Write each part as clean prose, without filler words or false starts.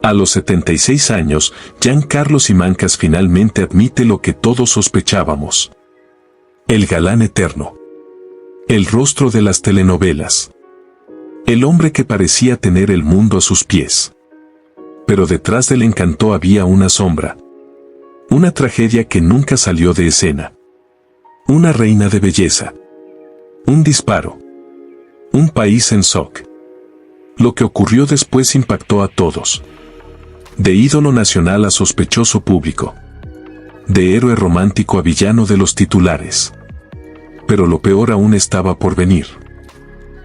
A los 76 años, Giancarlo Simancas finalmente admite lo que todos sospechábamos. El galán eterno. El rostro de las telenovelas. El hombre que parecía tener el mundo a sus pies. Pero detrás del encanto había una sombra. Una tragedia que nunca salió de escena. Una reina de belleza. Un disparo. Un país en shock. Lo que ocurrió después impactó a todos. De ídolo nacional a sospechoso público. De héroe romántico a villano de los titulares. Pero lo peor aún estaba por venir.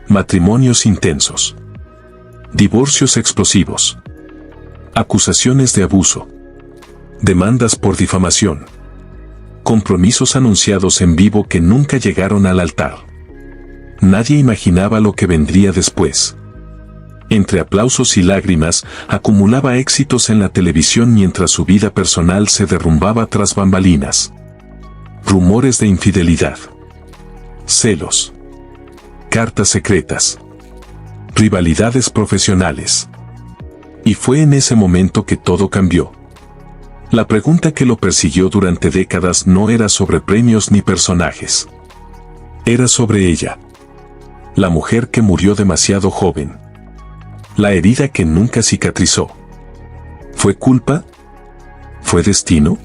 Matrimonios intensos. Divorcios explosivos. Acusaciones de abuso. Demandas por difamación. Compromisos anunciados en vivo que nunca llegaron al altar. Nadie imaginaba lo que vendría después. Entre aplausos y lágrimas, acumulaba éxitos en la televisión mientras su vida personal se derrumbaba tras bambalinas. Rumores de infidelidad. Celos. Cartas secretas. Rivalidades profesionales. Y fue en ese momento que todo cambió. La pregunta que lo persiguió durante décadas no era sobre premios ni personajes. Era sobre ella. La mujer que murió demasiado joven. La herida que nunca cicatrizó. ¿Fue culpa? ¿Fue destino?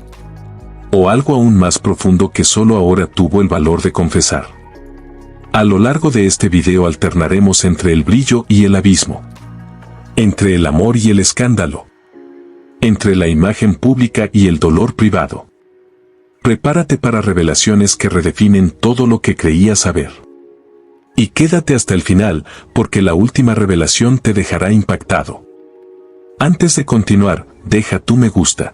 ¿O algo aún más profundo que solo ahora tuvo el valor de confesar? A lo largo de este video alternaremos entre el brillo y el abismo. Entre el amor y el escándalo. Entre la imagen pública y el dolor privado. Prepárate para revelaciones que redefinen todo lo que creías saber. Y quédate hasta el final, porque la última revelación te dejará impactado. Antes de continuar, deja tu me gusta.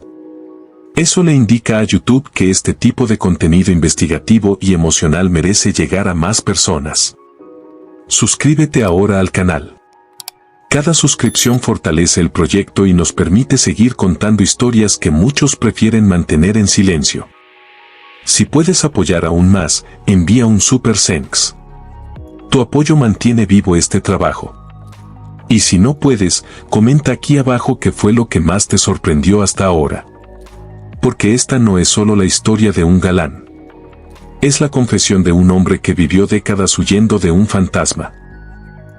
Eso le indica a YouTube que este tipo de contenido investigativo y emocional merece llegar a más personas. Suscríbete ahora al canal. Cada suscripción fortalece el proyecto y nos permite seguir contando historias que muchos prefieren mantener en silencio. Si puedes apoyar aún más, envía un super thanks. Tu apoyo mantiene vivo este trabajo. Y si no puedes, comenta aquí abajo qué fue lo que más te sorprendió hasta ahora. Porque esta no es solo la historia de un galán. Es la confesión de un hombre que vivió décadas huyendo de un fantasma.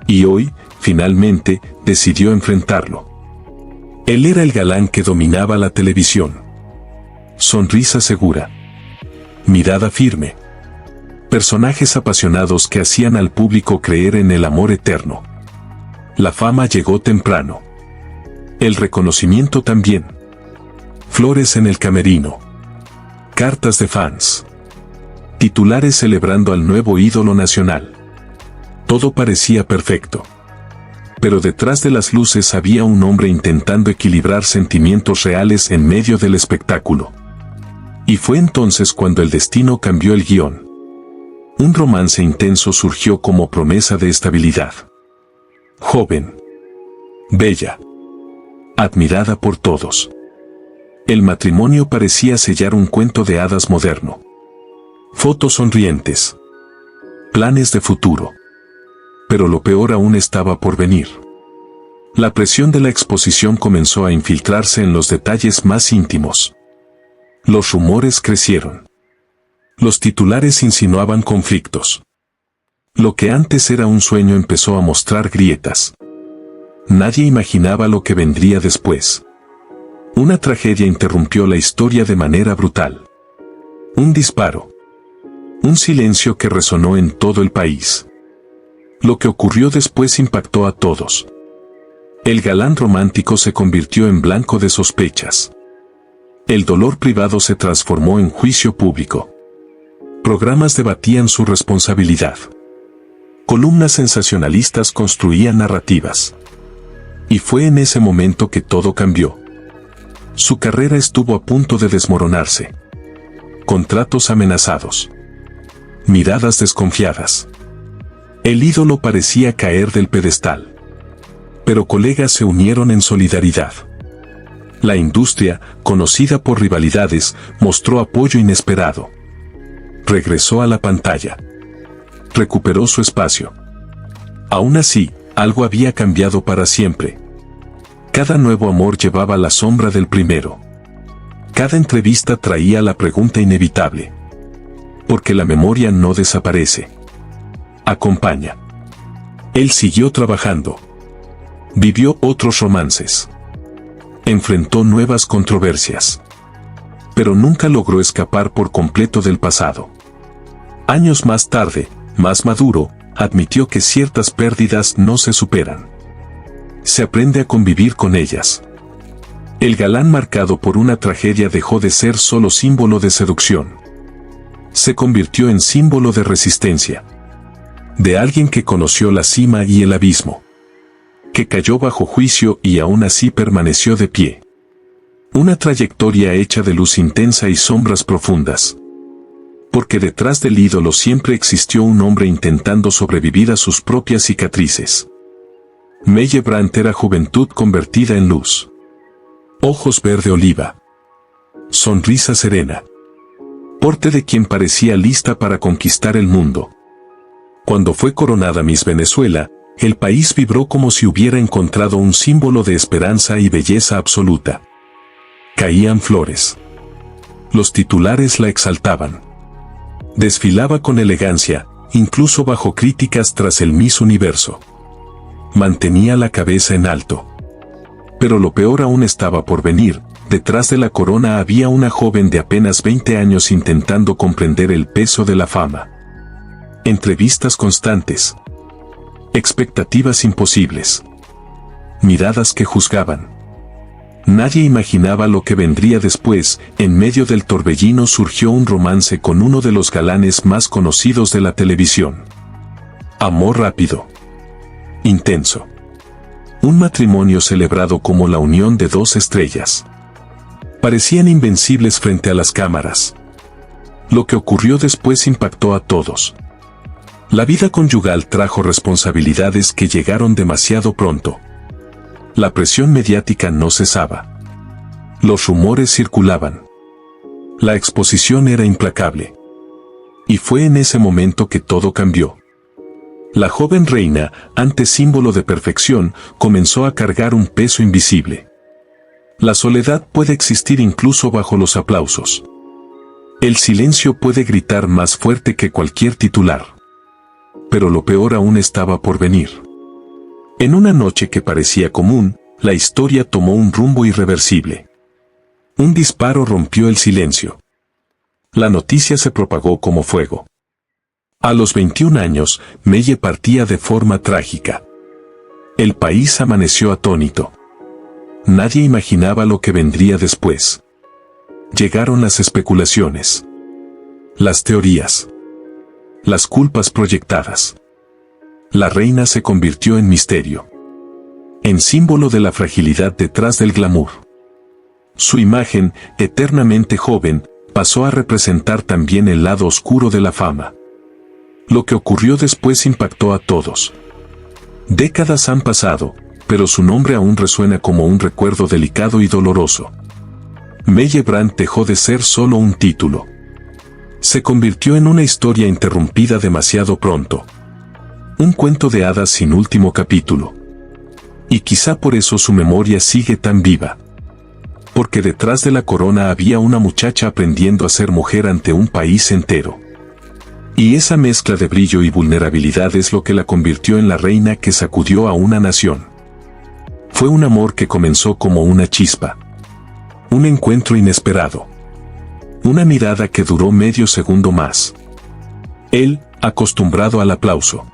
Y hoy, finalmente, decidió enfrentarlo. Él era el galán que dominaba la televisión. Sonrisa segura. Mirada firme. Personajes apasionados que hacían al público creer en el amor eterno. La fama llegó temprano. El reconocimiento también. Flores en el camerino. Cartas de fans. Titulares celebrando al nuevo ídolo nacional. Todo parecía perfecto. Pero detrás de las luces había un hombre intentando equilibrar sentimientos reales en medio del espectáculo. Y fue entonces cuando el destino cambió el guión. Un romance intenso surgió como promesa de estabilidad. Joven. Bella. Admirada por todos. El matrimonio parecía sellar un cuento de hadas moderno. Fotos sonrientes. Planes de futuro. Pero lo peor aún estaba por venir. La presión de la exposición comenzó a infiltrarse en los detalles más íntimos. Los rumores crecieron. Los titulares insinuaban conflictos. Lo que antes era un sueño empezó a mostrar grietas. Nadie imaginaba lo que vendría después. Una tragedia interrumpió la historia de manera brutal. Un disparo. Un silencio que resonó en todo el país. Lo que ocurrió después impactó a todos. El galán romántico se convirtió en blanco de sospechas. El dolor privado se transformó en juicio público. Programas debatían su responsabilidad. Columnas sensacionalistas construían narrativas. Y fue en ese momento que todo cambió. Su carrera estuvo a punto de desmoronarse. Contratos amenazados. Miradas desconfiadas. El ídolo parecía caer del pedestal. Pero colegas se unieron en solidaridad. La industria, conocida por rivalidades, mostró apoyo inesperado. Regresó a la pantalla. Recuperó su espacio. Aún así, algo había cambiado para siempre. Cada nuevo amor llevaba la sombra del primero. Cada entrevista traía la pregunta inevitable. Porque la memoria no desaparece. Acompaña. Él siguió trabajando. Vivió otros romances. Enfrentó nuevas controversias. Pero nunca logró escapar por completo del pasado. Años más tarde, más maduro, admitió que ciertas pérdidas no se superan. Se aprende a convivir con ellas. El galán marcado por una tragedia dejó de ser solo símbolo de seducción. Se convirtió en símbolo de resistencia. De alguien que conoció la cima y el abismo. Que cayó bajo juicio y aún así permaneció de pie. Una trayectoria hecha de luz intensa y sombras profundas. Porque detrás del ídolo siempre existió un hombre intentando sobrevivir a sus propias cicatrices. Melle Brandt era juventud convertida en luz. Ojos verde oliva. Sonrisa serena. Porte de quien parecía lista para conquistar el mundo. Cuando fue coronada Miss Venezuela, el país vibró como si hubiera encontrado un símbolo de esperanza y belleza absoluta. Caían flores. Los titulares la exaltaban. Desfilaba con elegancia, incluso bajo críticas tras el Miss Universo. Mantenía la cabeza en alto. Pero lo peor aún estaba por venir. Detrás de la corona había una joven de apenas 20 años intentando comprender el peso de la fama. Entrevistas constantes. Expectativas imposibles. Miradas que juzgaban. Nadie imaginaba lo que vendría después. En medio del torbellino surgió un romance con uno de los galanes más conocidos de la televisión. Amor rápido. Intenso. Un matrimonio celebrado como la unión de dos estrellas. Parecían invencibles frente a las cámaras. Lo que ocurrió después impactó a todos. La vida conyugal trajo responsabilidades que llegaron demasiado pronto. La presión mediática no cesaba. Los rumores circulaban. La exposición era implacable. Y fue en ese momento que todo cambió. La joven reina, antes símbolo de perfección, comenzó a cargar un peso invisible. La soledad puede existir incluso bajo los aplausos. El silencio puede gritar más fuerte que cualquier titular. Pero lo peor aún estaba por venir. En una noche que parecía común, la historia tomó un rumbo irreversible. Un disparo rompió el silencio. La noticia se propagó como fuego. A los 21 años, Melle partía de forma trágica. El país amaneció atónito. Nadie imaginaba lo que vendría después. Llegaron las especulaciones. Las teorías. Las culpas proyectadas. La reina se convirtió en misterio. En símbolo de la fragilidad detrás del glamour. Su imagen, eternamente joven, pasó a representar también el lado oscuro de la fama. Lo que ocurrió después impactó a todos. Décadas han pasado, pero su nombre aún resuena como un recuerdo delicado y doloroso. Melle Brandt dejó de ser solo un título. Se convirtió en una historia interrumpida demasiado pronto. Un cuento de hadas sin último capítulo. Y quizá por eso su memoria sigue tan viva. Porque detrás de la corona había una muchacha aprendiendo a ser mujer ante un país entero. Y esa mezcla de brillo y vulnerabilidad es lo que la convirtió en la reina que sacudió a una nación. Fue un amor que comenzó como una chispa. Un encuentro inesperado. Una mirada que duró medio segundo más. Él, acostumbrado al aplauso.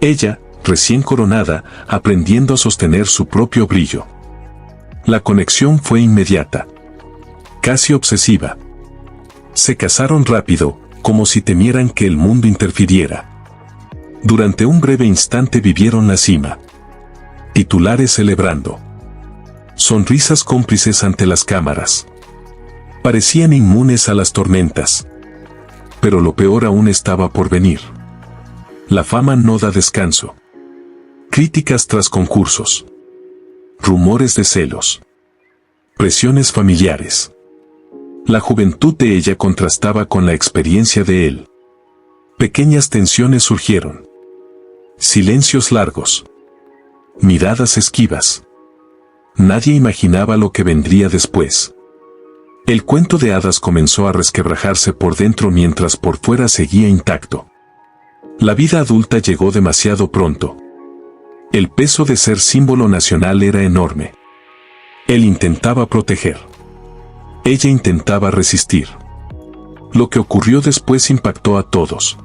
Ella, recién coronada, aprendiendo a sostener su propio brillo. La conexión fue inmediata. Casi obsesiva. Se casaron rápido, como si temieran que el mundo interfiriera. Durante un breve instante vivieron la cima. Titulares celebrando. Sonrisas cómplices ante las cámaras. Parecían inmunes a las tormentas. Pero lo peor aún estaba por venir. La fama no da descanso. Críticas tras concursos. Rumores de celos. Presiones familiares. La juventud de ella contrastaba con la experiencia de él. Pequeñas tensiones surgieron. Silencios largos. Miradas esquivas. Nadie imaginaba lo que vendría después. El cuento de hadas comenzó a resquebrajarse por dentro mientras por fuera seguía intacto. La vida adulta llegó demasiado pronto. El peso de ser símbolo nacional era enorme. Él intentaba proteger. Ella intentaba resistir. Lo que ocurrió después impactó a todos.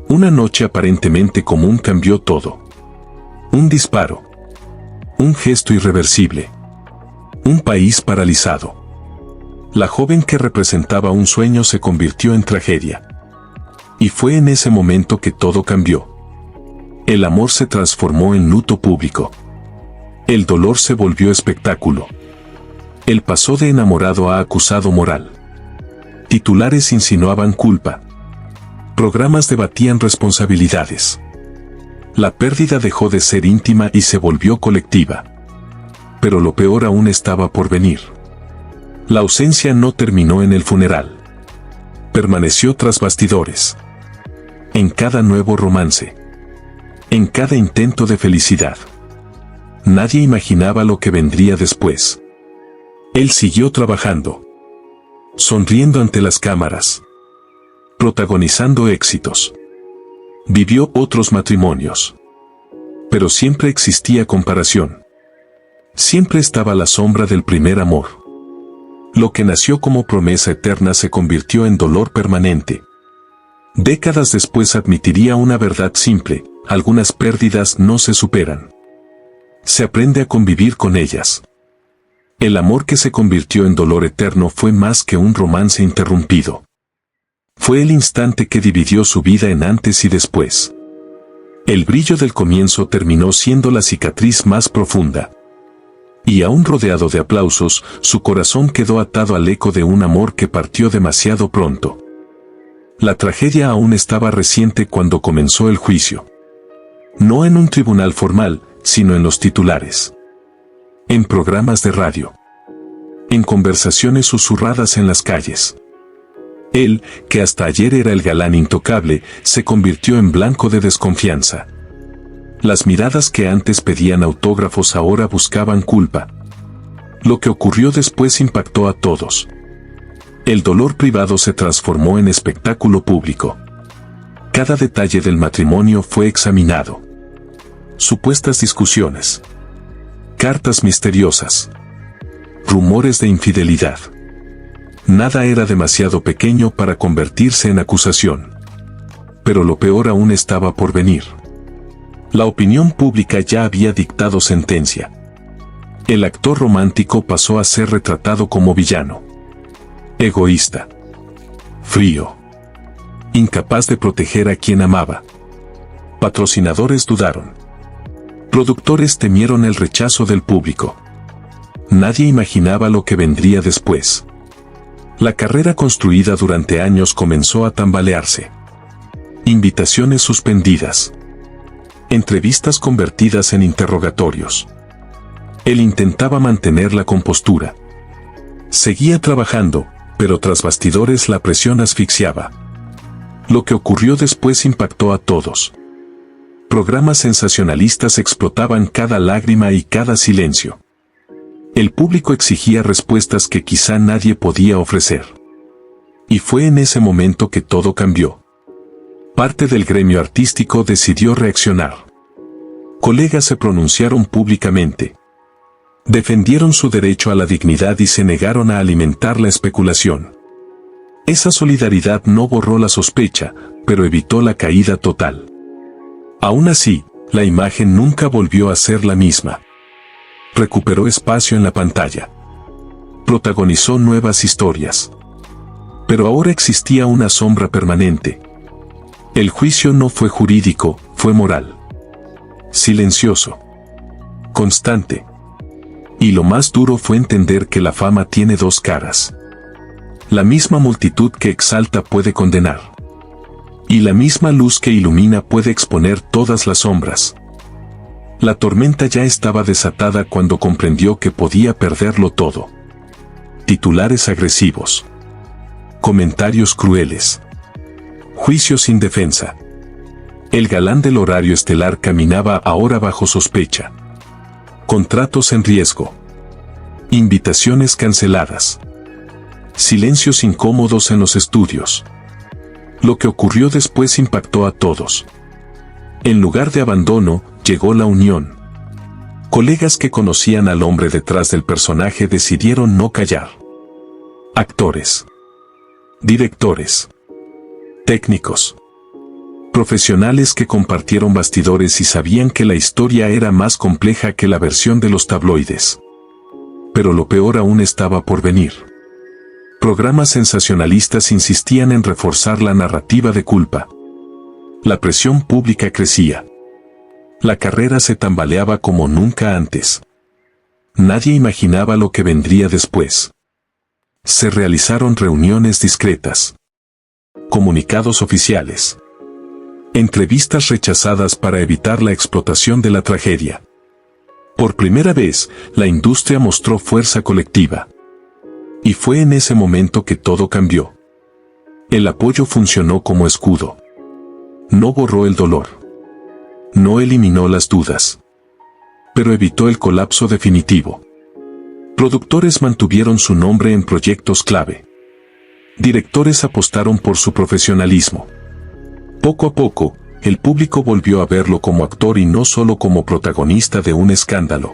Una noche aparentemente común cambió todo. Un disparo. Un gesto irreversible. Un país paralizado. La joven que representaba un sueño se convirtió en tragedia. Y fue en ese momento que todo cambió. El amor se transformó en luto público. El dolor se volvió espectáculo. Él pasó de enamorado a acusado moral. Titulares insinuaban culpa. Programas debatían responsabilidades. La pérdida dejó de ser íntima y se volvió colectiva. Pero lo peor aún estaba por venir. La ausencia no terminó en el funeral. Permaneció tras bastidores. En cada nuevo romance. En cada intento de felicidad. Nadie imaginaba lo que vendría después. Él siguió trabajando. Sonriendo ante las cámaras. Protagonizando éxitos. Vivió otros matrimonios. Pero siempre existía comparación. Siempre estaba la sombra del primer amor. Lo que nació como promesa eterna se convirtió en dolor permanente. Décadas después admitiría una verdad simple: algunas pérdidas no se superan. Se aprende a convivir con ellas. El amor que se convirtió en dolor eterno fue más que un romance interrumpido. Fue el instante que dividió su vida en antes y después. El brillo del comienzo terminó siendo la cicatriz más profunda. Y aún rodeado de aplausos, su corazón quedó atado al eco de un amor que partió demasiado pronto. La tragedia aún estaba reciente cuando comenzó el juicio. No en un tribunal formal, sino en los titulares. En programas de radio. En conversaciones susurradas en las calles. Él, que hasta ayer era el galán intocable, se convirtió en blanco de desconfianza. Las miradas que antes pedían autógrafos ahora buscaban culpa. Lo que ocurrió después impactó a todos. El dolor privado se transformó en espectáculo público. Cada detalle del matrimonio fue examinado. Supuestas discusiones. Cartas misteriosas. Rumores de infidelidad. Nada era demasiado pequeño para convertirse en acusación. Pero lo peor aún estaba por venir. La opinión pública ya había dictado sentencia. El actor romántico pasó a ser retratado como villano. Egoísta. Frío. Incapaz de proteger a quien amaba. Patrocinadores dudaron. Productores temieron el rechazo del público. Nadie imaginaba lo que vendría después. La carrera construida durante años comenzó a tambalearse. Invitaciones suspendidas. Entrevistas convertidas en interrogatorios. Él intentaba mantener la compostura. Seguía trabajando, pero tras bastidores la presión asfixiaba. Lo que ocurrió después impactó a todos. Programas sensacionalistas explotaban cada lágrima y cada silencio. El público exigía respuestas que quizá nadie podía ofrecer. Y fue en ese momento que todo cambió. Parte del gremio artístico decidió reaccionar. Colegas se pronunciaron públicamente. Defendieron su derecho a la dignidad y se negaron a alimentar la especulación. Esa solidaridad no borró la sospecha, pero evitó la caída total. Aún así, la imagen nunca volvió a ser la misma. Recuperó espacio en la pantalla. Protagonizó nuevas historias. Pero ahora existía una sombra permanente. El juicio no fue jurídico, fue moral. Silencioso. Constante. Y lo más duro fue entender que la fama tiene dos caras. La misma multitud que exalta puede condenar. Y la misma luz que ilumina puede exponer todas las sombras. La tormenta ya estaba desatada cuando comprendió que podía perderlo todo. Titulares agresivos. Comentarios crueles. Juicio sin defensa. El galán del horario estelar caminaba ahora bajo sospecha. Contratos en riesgo. Invitaciones canceladas. Silencios incómodos en los estudios. Lo que ocurrió después impactó a todos. En lugar de abandono, llegó la unión. Colegas que conocían al hombre detrás del personaje decidieron no callar. Actores, directores, técnicos, profesionales que compartieron bastidores y sabían que la historia era más compleja que la versión de los tabloides. Pero lo peor aún estaba por venir. Programas sensacionalistas insistían en reforzar la narrativa de culpa. La presión pública crecía. La carrera se tambaleaba como nunca antes. Nadie imaginaba lo que vendría después. Se realizaron reuniones discretas. Comunicados oficiales. Entrevistas rechazadas para evitar la explotación de la tragedia. Por primera vez, la industria mostró fuerza colectiva. Y fue en ese momento que todo cambió. El apoyo funcionó como escudo. No borró el dolor. No eliminó las dudas. Pero evitó el colapso definitivo. Productores mantuvieron su nombre en proyectos clave. Directores apostaron por su profesionalismo. Poco a poco, el público volvió a verlo como actor y no solo como protagonista de un escándalo.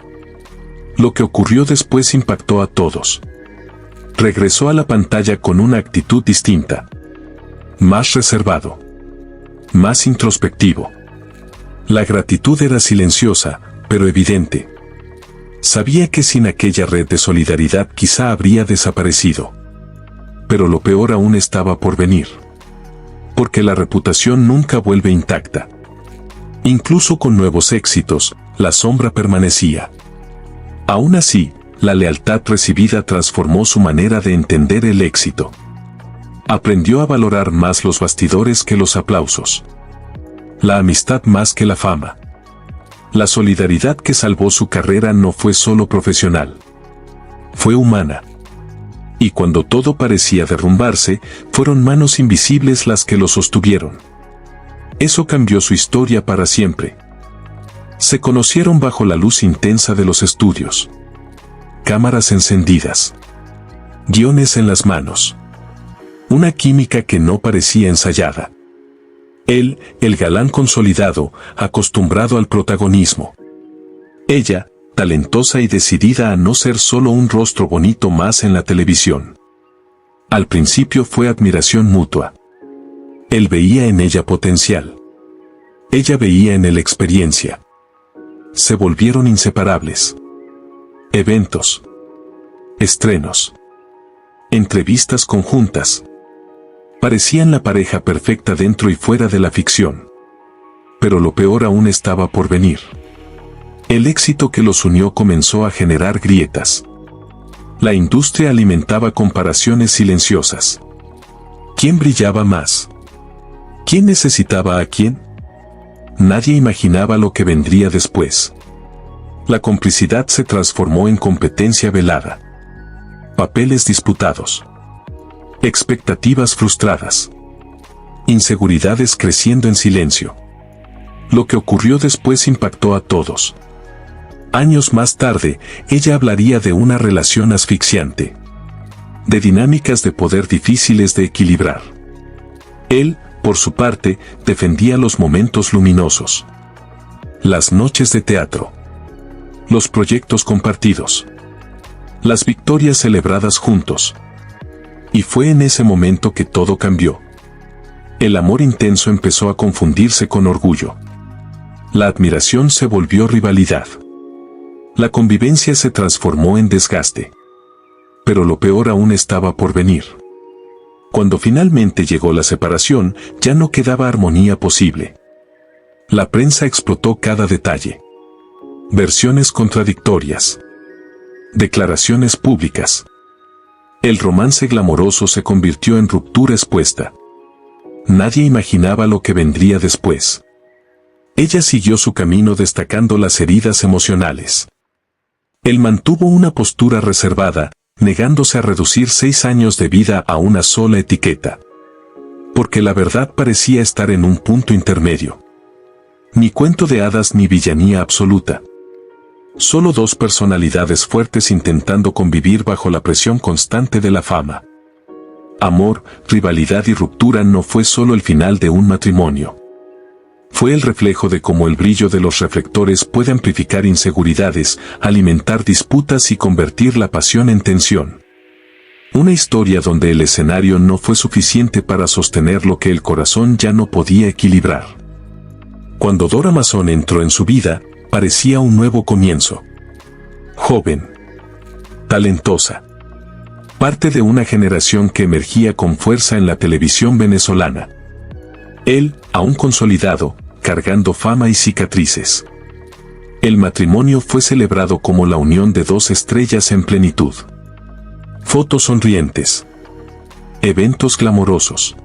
Lo que ocurrió después impactó a todos. Regresó a la pantalla con una actitud distinta. Más reservado. Más introspectivo. La gratitud era silenciosa, pero evidente. Sabía que sin aquella red de solidaridad quizá habría desaparecido. Pero lo peor aún estaba por venir. Porque la reputación nunca vuelve intacta. Incluso con nuevos éxitos, la sombra permanecía. Aún así, la lealtad recibida transformó su manera de entender el éxito. Aprendió a valorar más los bastidores que los aplausos. La amistad más que la fama. La solidaridad que salvó su carrera no fue solo profesional. Fue humana. Y cuando todo parecía derrumbarse, fueron manos invisibles las que lo sostuvieron. Eso cambió su historia para siempre. Se conocieron bajo la luz intensa de los estudios. Cámaras encendidas. Guiones en las manos. Una química que no parecía ensayada. Él, el galán consolidado, acostumbrado al protagonismo. Ella, talentosa y decidida a no ser solo un rostro bonito más en la televisión. Al principio fue admiración mutua. Él veía en ella potencial. Ella veía en él experiencia. Se volvieron inseparables. Eventos. Estrenos. Entrevistas conjuntas. Parecían la pareja perfecta dentro y fuera de la ficción. Pero lo peor aún estaba por venir. El éxito que los unió comenzó a generar grietas. La industria alimentaba comparaciones silenciosas. ¿Quién brillaba más? ¿Quién necesitaba a quién? Nadie imaginaba lo que vendría después. La complicidad se transformó en competencia velada. Papeles disputados. Expectativas frustradas. Inseguridades creciendo en silencio. Lo que ocurrió después impactó a todos. Años más tarde, ella hablaría de una relación asfixiante. De dinámicas de poder difíciles de equilibrar. Él, por su parte, defendía los momentos luminosos. Las noches de teatro. Los proyectos compartidos. Las victorias celebradas juntos. Y fue en ese momento que todo cambió. El amor intenso empezó a confundirse con orgullo. La admiración se volvió rivalidad. La convivencia se transformó en desgaste. Pero lo peor aún estaba por venir. Cuando finalmente llegó la separación, ya no quedaba armonía posible. La prensa explotó cada detalle. Versiones contradictorias. Declaraciones públicas. El romance glamoroso se convirtió en ruptura expuesta. Nadie imaginaba lo que vendría después. Ella siguió su camino destacando las heridas emocionales. Él mantuvo una postura reservada, negándose a reducir 6 años de vida a una sola etiqueta. Porque la verdad parecía estar en un punto intermedio. Ni cuento de hadas ni villanía absoluta. Solo dos personalidades fuertes intentando convivir bajo la presión constante de la fama. Amor, rivalidad y ruptura no fue solo el final de un matrimonio. Fue el reflejo de cómo el brillo de los reflectores puede amplificar inseguridades, alimentar disputas y convertir la pasión en tensión. Una historia donde el escenario no fue suficiente para sostener lo que el corazón ya no podía equilibrar. Cuando Dora Mason entró en su vida, parecía un nuevo comienzo. Joven. Talentosa. Parte de una generación que emergía con fuerza en la televisión venezolana. Él, aún consolidado, cargando fama y cicatrices. El matrimonio fue celebrado como la unión de dos estrellas en plenitud. Fotos sonrientes. Eventos glamorosos.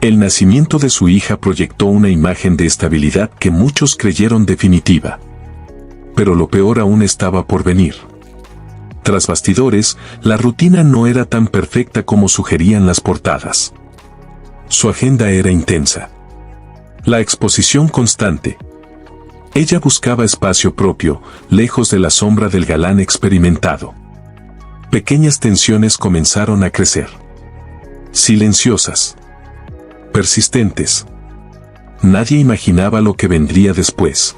El nacimiento de su hija proyectó una imagen de estabilidad que muchos creyeron definitiva. Pero lo peor aún estaba por venir. Tras bastidores, la rutina no era tan perfecta como sugerían las portadas. Su agenda era intensa. La exposición constante. Ella buscaba espacio propio, lejos de la sombra del galán experimentado. Pequeñas tensiones comenzaron a crecer. Silenciosas. Persistentes. Nadie imaginaba lo que vendría después.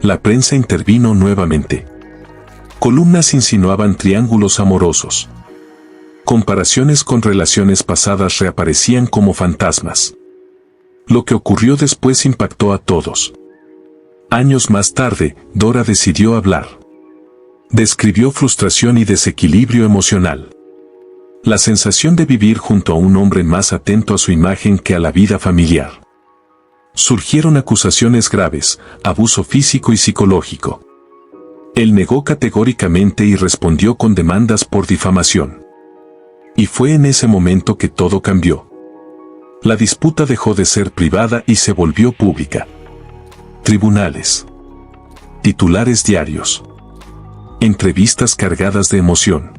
La prensa intervino nuevamente. Columnas insinuaban triángulos amorosos. Comparaciones con relaciones pasadas reaparecían como fantasmas. Lo que ocurrió después impactó a todos. Años más tarde, Dora decidió hablar. Describió frustración y desequilibrio emocional. La sensación de vivir junto a un hombre más atento a su imagen que a la vida familiar. Surgieron acusaciones graves, abuso físico y psicológico. Él negó categóricamente y respondió con demandas por difamación. Y fue en ese momento que todo cambió. La disputa dejó de ser privada y se volvió pública. Tribunales. Titulares diarios. Entrevistas cargadas de emoción.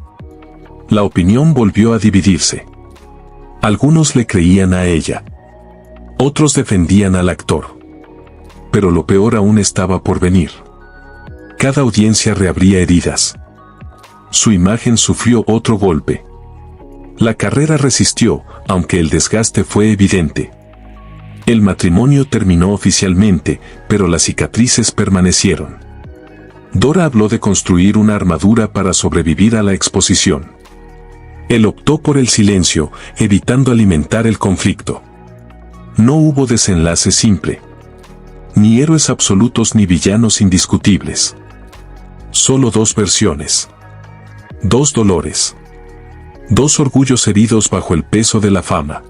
La opinión volvió a dividirse. Algunos le creían a ella. Otros defendían al actor. Pero lo peor aún estaba por venir. Cada audiencia reabría heridas. Su imagen sufrió otro golpe. La carrera resistió, aunque el desgaste fue evidente. El matrimonio terminó oficialmente, pero las cicatrices permanecieron. Dora habló de construir una armadura para sobrevivir a la exposición. Él optó por el silencio, evitando alimentar el conflicto. No hubo desenlace simple. Ni héroes absolutos ni villanos indiscutibles. Solo dos versiones. Dos dolores. Dos orgullos heridos bajo el peso de la fama.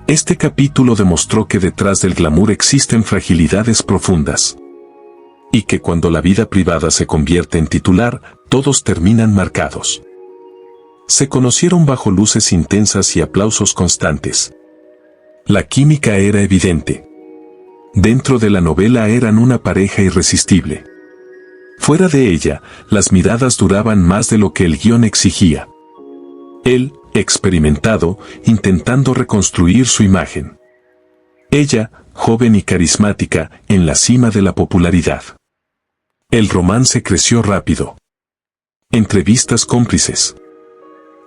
Este capítulo demostró que detrás del glamour existen fragilidades profundas. Y que cuando la vida privada se convierte en titular, todos terminan marcados. Se conocieron bajo luces intensas y aplausos constantes. La química era evidente. Dentro de la novela eran una pareja irresistible. Fuera de ella, las miradas duraban más de lo que el guión exigía. Él, experimentado, intentando reconstruir su imagen. Ella, joven y carismática, en la cima de la popularidad. El romance creció rápido. Entrevistas cómplices.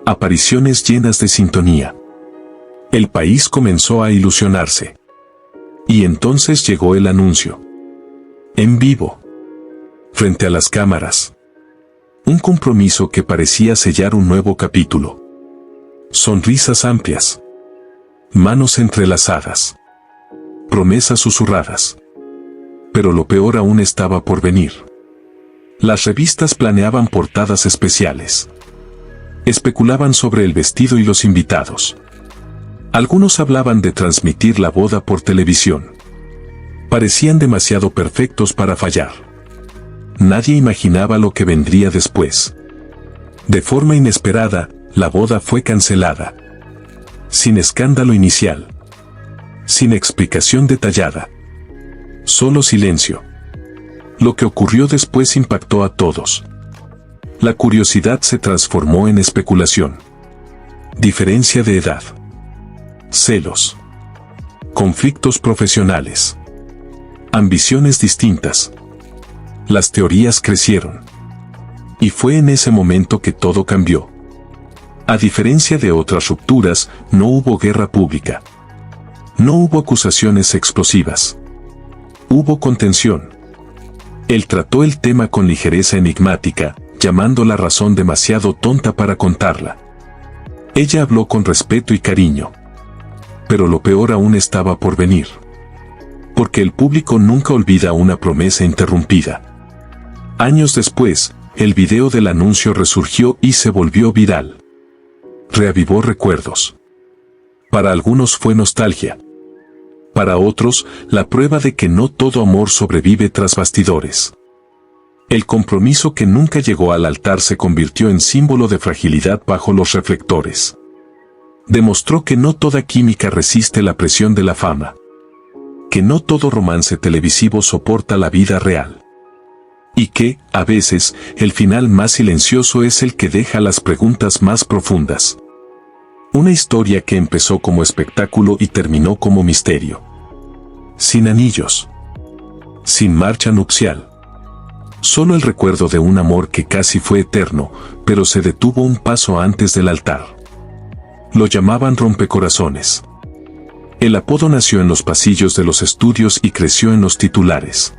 Apariciones llenas de sintonía. El país comenzó a ilusionarse. Y entonces llegó el anuncio. En vivo. Frente a las cámaras. Un compromiso que parecía sellar un nuevo capítulo. Sonrisas amplias. Manos entrelazadas. Promesas susurradas. Pero lo peor aún estaba por venir. Las revistas planeaban portadas especiales. Especulaban sobre el vestido y los invitados. Algunos hablaban de transmitir la boda por televisión. Parecían demasiado perfectos para fallar. Nadie imaginaba lo que vendría después. De forma inesperada, la boda fue cancelada. Sin escándalo inicial. Sin explicación detallada. Solo silencio. Lo que ocurrió después impactó a todos. La curiosidad se transformó en especulación. Diferencia de edad. Celos. Conflictos profesionales. Ambiciones distintas. Las teorías crecieron. Y fue en ese momento que todo cambió. A diferencia de otras rupturas, no hubo guerra pública. No hubo acusaciones explosivas. Hubo contención. Él trató el tema con ligereza enigmática, llamando la razón demasiado tonta para contarla. Ella habló con respeto y cariño. Pero lo peor aún estaba por venir. Porque el público nunca olvida una promesa interrumpida. Años después, el video del anuncio resurgió y se volvió viral. Reavivó recuerdos. Para algunos fue nostalgia. Para otros, la prueba de que no todo amor sobrevive tras bastidores. El compromiso que nunca llegó al altar se convirtió en símbolo de fragilidad bajo los reflectores. Demostró que no toda química resiste la presión de la fama. Que no todo romance televisivo soporta la vida real. Y que, a veces, el final más silencioso es el que deja las preguntas más profundas. Una historia que empezó como espectáculo y terminó como misterio. Sin anillos. Sin marcha nupcial. Solo el recuerdo de un amor que casi fue eterno, pero se detuvo un paso antes del altar. Lo llamaban rompecorazones. El apodo nació en los pasillos de los estudios y creció en los titulares.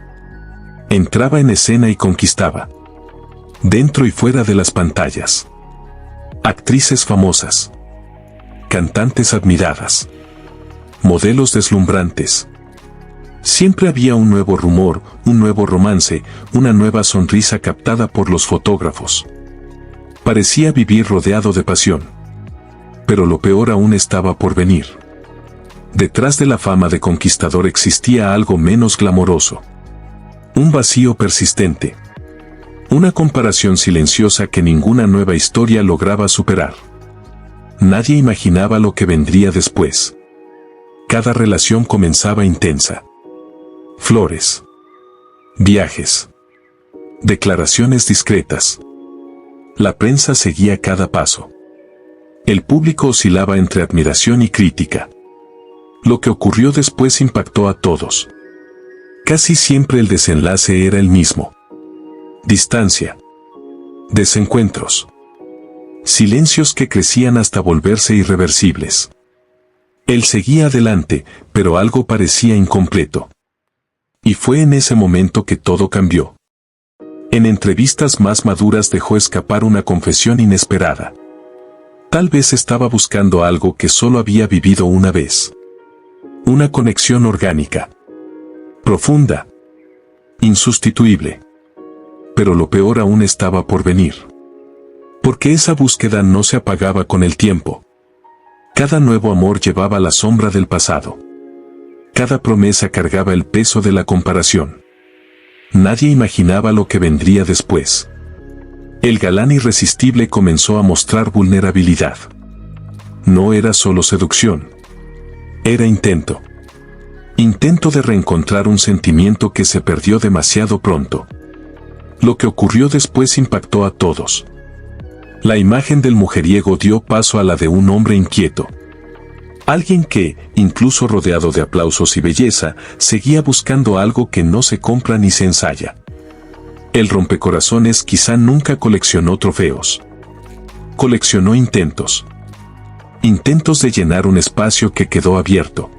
Entraba en escena y conquistaba. Dentro y fuera de las pantallas. Actrices famosas. Cantantes admiradas. Modelos deslumbrantes. Siempre había un nuevo rumor, un nuevo romance, una nueva sonrisa captada por los fotógrafos. Parecía vivir rodeado de pasión. Pero lo peor aún estaba por venir. Detrás de la fama de conquistador existía algo menos glamoroso. Un vacío persistente. Una comparación silenciosa que ninguna nueva historia lograba superar. Nadie imaginaba lo que vendría después. Cada relación comenzaba intensa. Flores. Viajes. Declaraciones discretas. La prensa seguía cada paso. El público oscilaba entre admiración y crítica. Lo que ocurrió después impactó a todos. Casi siempre el desenlace era el mismo. Distancia. Desencuentros. Silencios que crecían hasta volverse irreversibles. Él seguía adelante, pero algo parecía incompleto. Y fue en ese momento que todo cambió. En entrevistas más maduras dejó escapar una confesión inesperada. Tal vez estaba buscando algo que solo había vivido una vez. Una conexión orgánica. Profunda. Insustituible. Pero lo peor aún estaba por venir. Porque esa búsqueda no se apagaba con el tiempo. Cada nuevo amor llevaba la sombra del pasado. Cada promesa cargaba el peso de la comparación. Nadie imaginaba lo que vendría después. El galán irresistible comenzó a mostrar vulnerabilidad. No era solo seducción. Era intento. Intento de reencontrar un sentimiento que se perdió demasiado pronto. Lo que ocurrió después impactó a todos. La imagen del mujeriego dio paso a la de un hombre inquieto. Alguien que, incluso rodeado de aplausos y belleza, seguía buscando algo que no se compra ni se ensaya. El rompecorazones quizá nunca coleccionó trofeos. Coleccionó intentos. Intentos de llenar un espacio que quedó abierto.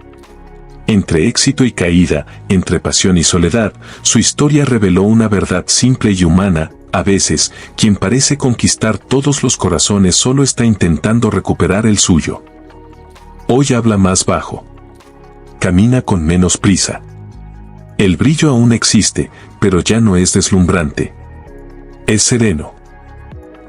Entre éxito y caída, entre pasión y soledad, su historia reveló una verdad simple y humana. A veces, quien parece conquistar todos los corazones solo está intentando recuperar el suyo. Hoy habla más bajo. Camina con menos prisa. El brillo aún existe, pero ya no es deslumbrante. Es sereno.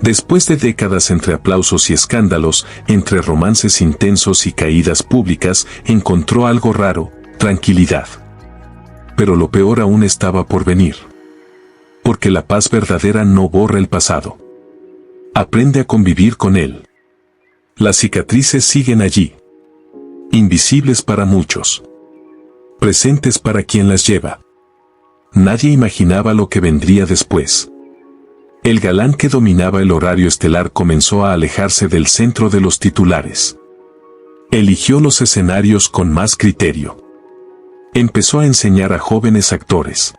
Después de décadas entre aplausos y escándalos, entre romances intensos y caídas públicas, encontró algo raro: tranquilidad. Pero lo peor aún estaba por venir. Porque la paz verdadera no borra el pasado. Aprende a convivir con él. Las cicatrices siguen allí. Invisibles para muchos. Presentes para quien las lleva. Nadie imaginaba lo que vendría después. El galán que dominaba el horario estelar comenzó a alejarse del centro de los titulares. Eligió los escenarios con más criterio. Empezó a enseñar a jóvenes actores.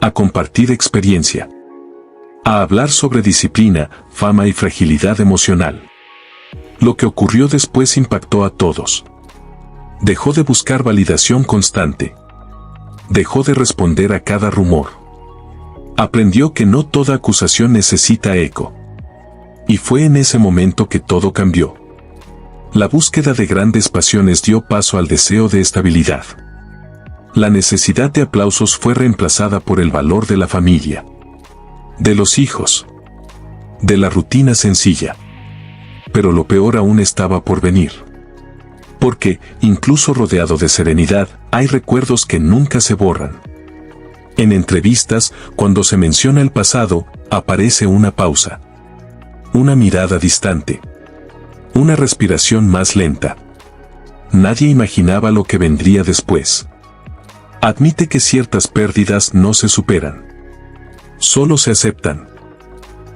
a compartir experiencia, a hablar sobre disciplina, fama y fragilidad emocional. Lo que ocurrió después impactó a todos. Dejó de buscar validación constante. Dejó de responder a cada rumor. Aprendió que no toda acusación necesita eco. Y fue en ese momento que todo cambió. La búsqueda de grandes pasiones dio paso al deseo de estabilidad. La necesidad de aplausos fue reemplazada por el valor de la familia, de los hijos, de la rutina sencilla. Pero lo peor aún estaba por venir. Porque, incluso rodeado de serenidad, hay recuerdos que nunca se borran. En entrevistas, cuando se menciona el pasado, aparece una pausa. Una mirada distante. Una respiración más lenta. Nadie imaginaba lo que vendría después. Admite que ciertas pérdidas no se superan. Solo se aceptan.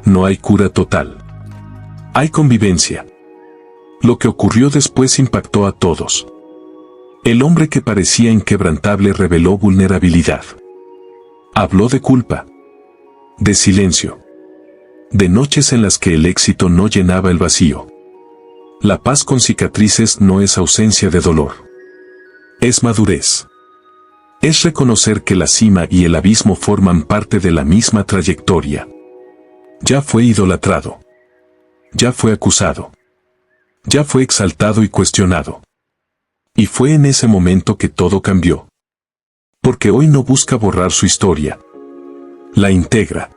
No hay cura total. Hay convivencia. Lo que ocurrió después impactó a todos. El hombre que parecía inquebrantable reveló vulnerabilidad. Habló de culpa. De silencio. De noches en las que el éxito no llenaba el vacío. La paz con cicatrices no es ausencia de dolor. Es madurez. Es reconocer que la cima y el abismo forman parte de la misma trayectoria. Ya fue idolatrado. Ya fue acusado. Ya fue exaltado y cuestionado. Y fue en ese momento que todo cambió. Porque hoy no busca borrar su historia. La integra.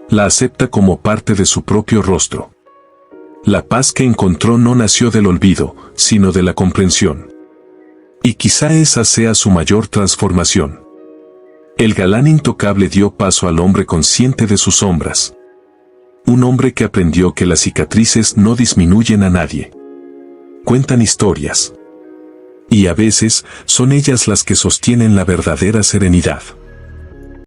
La acepta como parte de su propio rostro. La paz que encontró no nació del olvido, sino de la comprensión. Y quizá esa sea su mayor transformación. El galán intocable dio paso al hombre consciente de sus sombras. Un hombre que aprendió que las cicatrices no disminuyen a nadie. Cuentan historias. Y a veces, son ellas las que sostienen la verdadera serenidad.